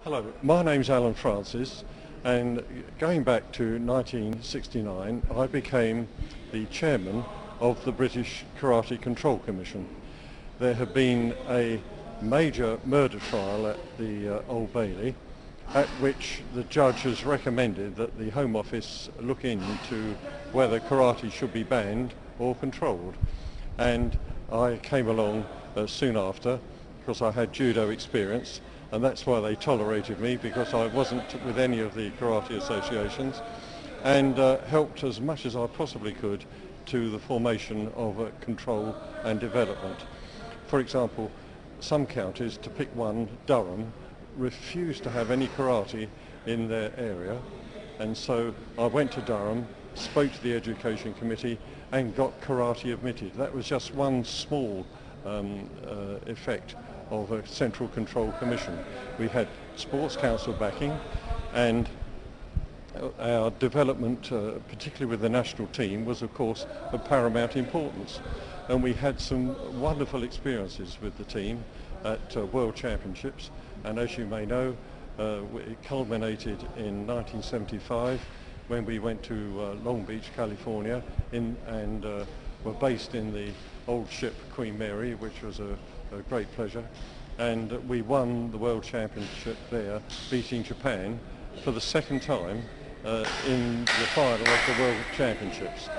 Hello, my name's Alan Francis, and going back to 1969 I became the chairman of the British Karate Control Commission. There had been a major murder trial at the Old Bailey, at which the judge has recommended that the Home Office look into whether karate should be banned or controlled. And I came along soon after because I had judo experience, and that's why they tolerated me, because I wasn't with any of the karate associations, and helped as much as I possibly could to the formation of control and development. For example, some counties, to pick one, Durham, refused to have any karate in their area, and so I went to Durham, spoke to the Education Committee and got karate admitted. That was just one small effect of a Central Control Commission. We had Sports Council backing, and our development, particularly with the national team, was of course of paramount importance. And we had some wonderful experiences with the team at World Championships, and as you may know, it culminated in 1975 when we went to Long Beach, California, and were based in the old ship Queen Mary, which was a great pleasure, and we won the World Championship there, beating Japan for the second time in the final of the World Championships.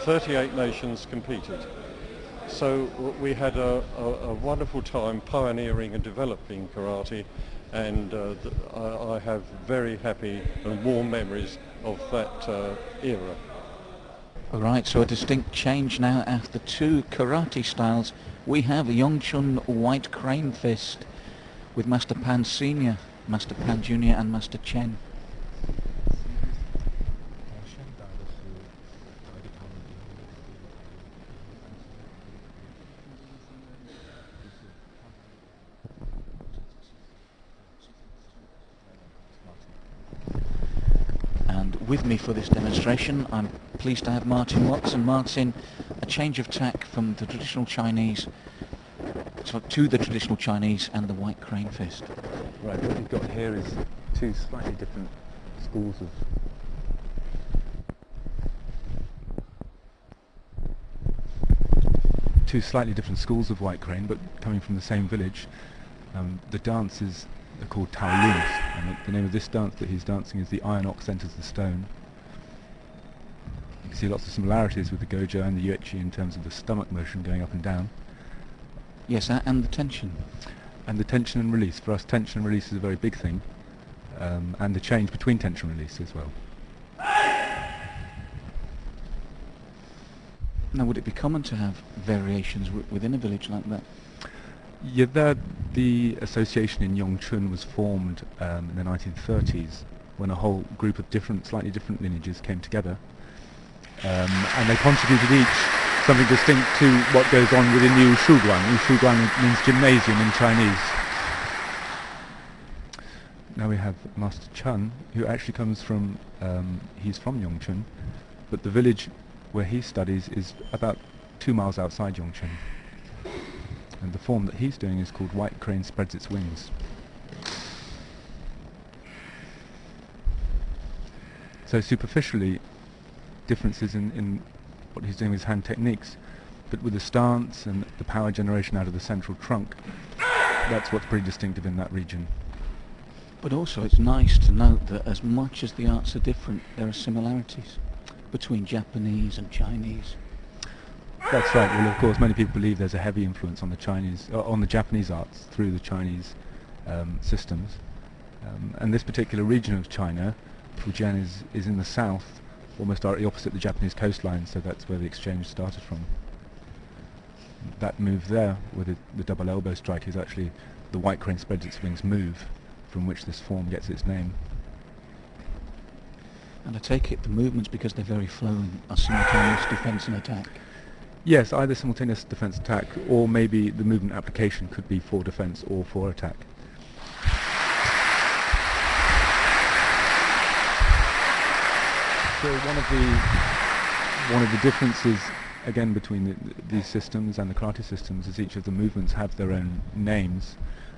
38 nations competed. So we had a wonderful time pioneering and developing karate, and I have very happy and warm memories of that era. All right, so a distinct change now after two karate styles. We have Yongchun White Crane Fist with Master Pan Senior, Master Pan Junior and Master Chen. And with me for this demonstration, I'm pleased to have Martin Watson. Martin, a change of tack from the traditional Chinese to the traditional Chinese and the White Crane Fist. Right, what you've got here is two slightly different schools of White Crane, but coming from the same village. The dances are called Taolins, and the name of this dance that he's dancing is the Iron Ox Enters the Stone. You can see lots of similarities with the Goju and the Uechi in terms of the stomach motion going up and down. Yes, and the tension. And the tension and release. For us, tension and release is a very big thing, and the change between tension and release as well. Now, would it be common to have variations within a village like that? Yeah, the association in Yongchun was formed in the 1930s when a whole group of slightly different lineages came together, and they contributed each something distinct to what goes on within the Wushuguan. Wushuguan means gymnasium in Chinese. Now we have Master Chen, who actually comes from, he's from Yongchun, but the village where he studies is about 2 miles outside Yongchun. And the form that he's doing is called White Crane Spreads Its Wings. So superficially, differences in what he's doing with his hand techniques, but with the stance and the power generation out of the central trunk, that's what's pretty distinctive in that region. But also it's nice to note that as much as the arts are different, there are similarities between Japanese and Chinese. That's right. Well, of course, many people believe there's a heavy influence on the Japanese arts through the Chinese systems, and this particular region of China, Fujian, is in the south, almost directly opposite the Japanese coastline, so that's where the exchange started from. That move there, with the double elbow strike, is actually the White Crane Spreads Its Wings move, from which this form gets its name. And I take it the movements, because they're very flowing, are simultaneous defence and attack. Yes, either simultaneous defence attack, or maybe the movement application could be for defence or for attack. So one of the differences, again, between these systems and the karate systems is each of the movements have their own names,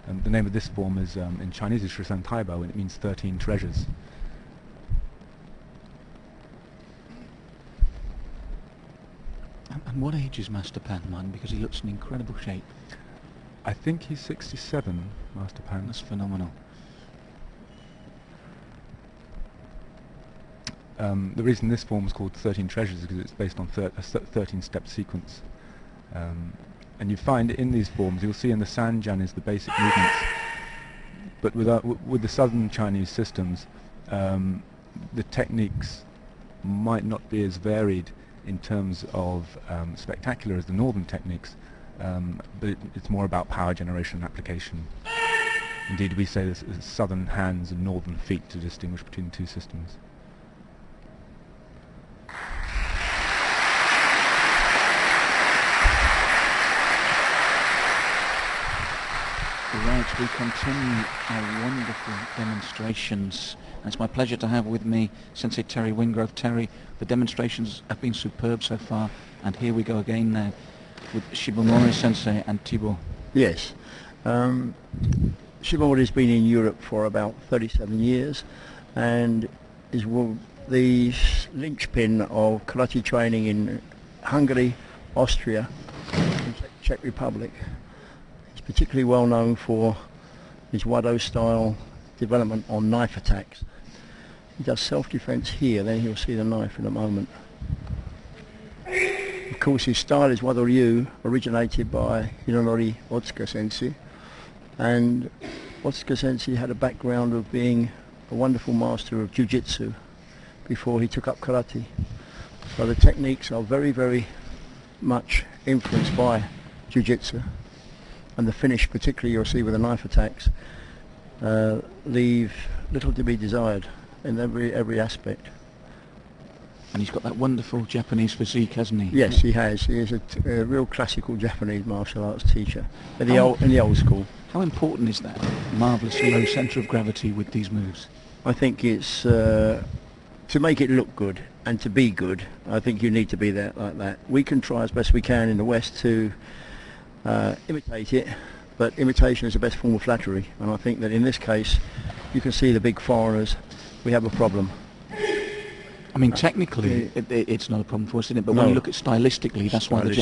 The name of this form is in Chinese is Shisan Taibao, and it means 13 treasures. And what age is Master Pan, man? Because he looks in incredible shape. I think he's 67, Master Pan. That's phenomenal. The reason this form is called 13 Treasures is because it's based on a 13-step sequence. And you find in these forms, you'll see in the Sanjian is the basic movements, but with the southern Chinese systems, the techniques might not be as varied in terms of spectacular as the northern techniques, but it's more about power generation and application. Indeed, we say this as southern hands and northern feet to distinguish between the two systems. Right, we continue our wonderful demonstrations. And it's my pleasure to have with me Sensei Terry Wingrove. Terry, the demonstrations have been superb so far, and here we go again now with Shibamori Sensei and Thibaut. Yes. Shibamori's been in Europe for about 37 years and is the linchpin of karate training in Hungary, Austria and Czech Republic. Particularly well known for his Wado style development on knife attacks. He does self-defense here, then he'll see the knife in a moment. Of course his style is Wado Ryu, originated by Hironori Otsuka Sensei, and Otsuka Sensei had a background of being a wonderful master of jiu-jitsu before he took up karate. So the techniques are very, very much influenced by jiu-jitsu. And the finish, particularly you'll see with the knife attacks, leave little to be desired in every aspect. And he's got that wonderful Japanese physique, hasn't he? Yes, he has. He is a real classical Japanese martial arts teacher in the old school. How important is that marvellously low centre of gravity with these moves? I think it's to make it look good and to be good. I think you need to be there like that. We can try as best we can in the West to imitate it, but imitation is the best form of flattery, and I think that in this case you can see the big foreigners, we have a problem. I mean, technically it's not a problem for us, isn't it? But no. When you look at stylistically, that's why the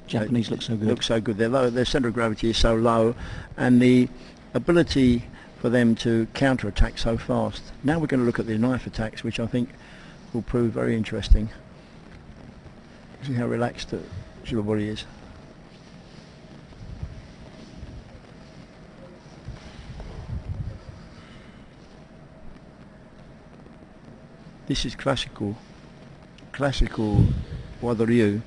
Japanese look so good. Look so good. Their centre of gravity is so low, and the ability for them to counter-attack so fast. Now we're going to look at the knife attacks, which I think will prove very interesting. See how relaxed Shibamori is. This is classical Wado Ryu,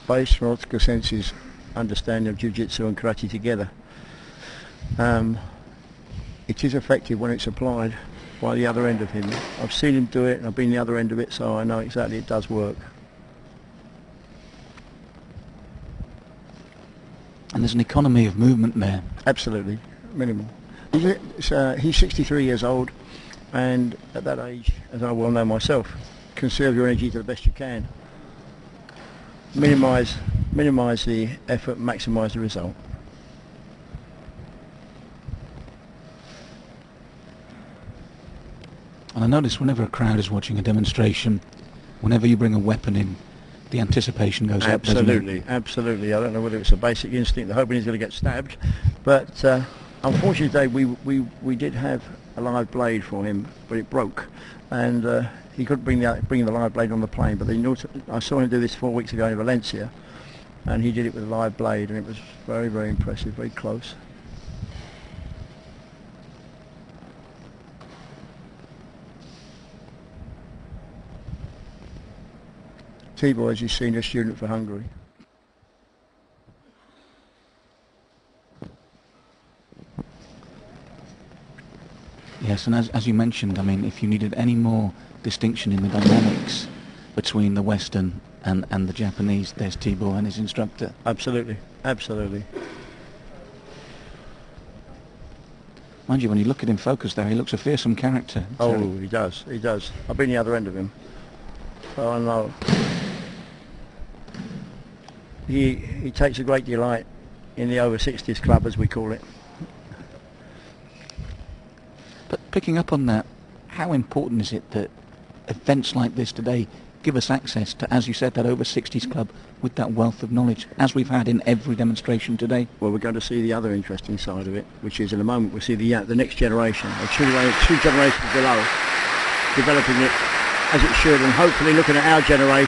based on Otsuka Sensei's understanding of jiu-jitsu and karate together. It is effective when it's applied by the other end of him. I've seen him do it and I've been the other end of it, so I know exactly it does work. And there's an economy of movement there. Absolutely, minimal. He's 63 years old, and at that age, as I well know myself, conserve your energy to the best you can. Minimise the effort, maximise the result. And I notice whenever a crowd is watching a demonstration, whenever you bring a weapon in, the anticipation goes up, doesn't it? Absolutely. I don't know whether it's a basic instinct, hoping he's going to get stabbed, but unfortunately we did have a live blade for him, but it broke, and he couldn't bring the live blade on the plane. But I saw him do this 4 weeks ago in Valencia, and he did it with a live blade, and it was very, very impressive, very close. Thibaut is his senior student for Hungary. Yes, and as you mentioned, I mean, if you needed any more distinction in the dynamics between the Western and the Japanese, there's Thibaut and his instructor. Absolutely, absolutely. Mind you, when you look at him focused there, he looks a fearsome character. Oh, he does, he does. I've been the other end of him, so I know. He takes a great delight in the over 60s club, as we call it. picking up on that, how important is it that events like this today give us access to, as you said, that over 60s club with that wealth of knowledge, as we've had in every demonstration today? Well, we're going to see the other interesting side of it, which is in a moment we'll see the next generation, or two generations below, developing it as it should, and hopefully looking at our generation